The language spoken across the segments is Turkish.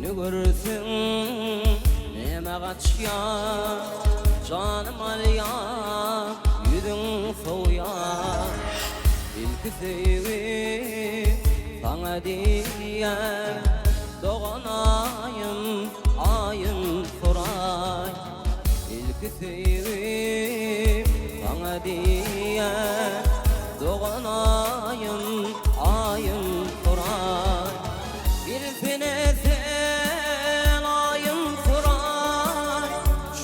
Meni görsün neme kaçya, canım alya, yüzün soğuya. İlk sevim sana diye doğan ayın soray. İlk sevim sana diye doğan ayın soray. Bir sene sen ayın soray,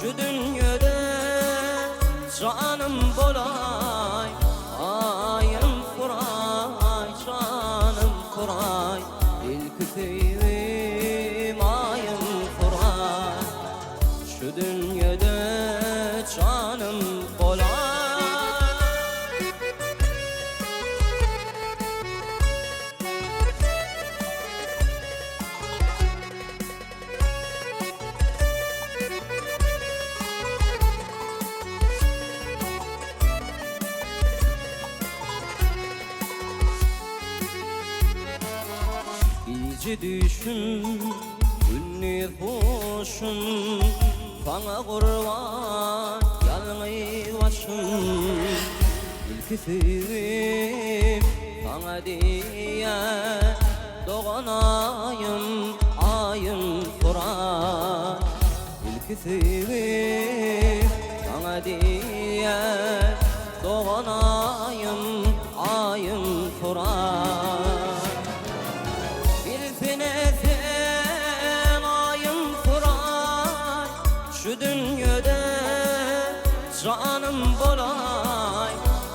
şu dünyada canım bolay. Ayın soray, canım soray, ilk sevim ayın soray. Şu dünyada canım bolay. İyice düşün, ünlü hoşun, sana kurban yalnız başım. İlk sevim sana diye doğan ayın soray. İlk sevim sana diye doğan ayın soray. Sen ayın soray, şu dünyada canım bolay.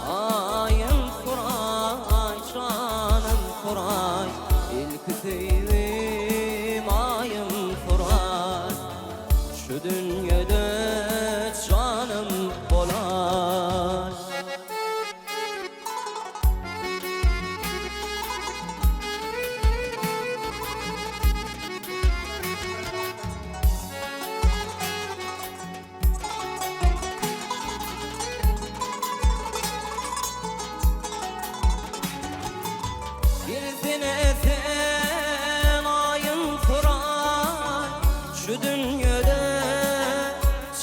Ayın soray, canım soray, ilk sevim ayın soray. Şu dünyada canım bolay. Sen ayın soray, şu dünyada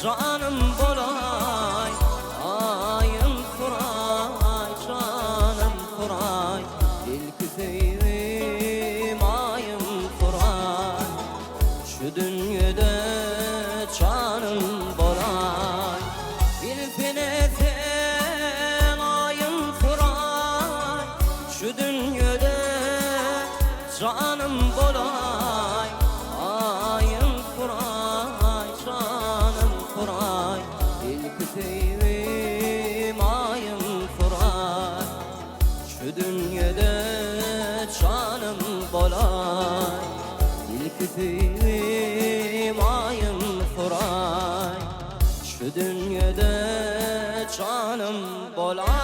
canım bolay. Ayın soray, canım soray, ilk sevim ayın soray. Şu dünyada canım bolay. Bilsene sen ayın soray, şu dünyada canım bolay. Ayın soray, canım soray, ilk sevim ayın soray. Şu dünyada canım bolay, ilk sevim ayın soray. Şu dünyada canım bolay.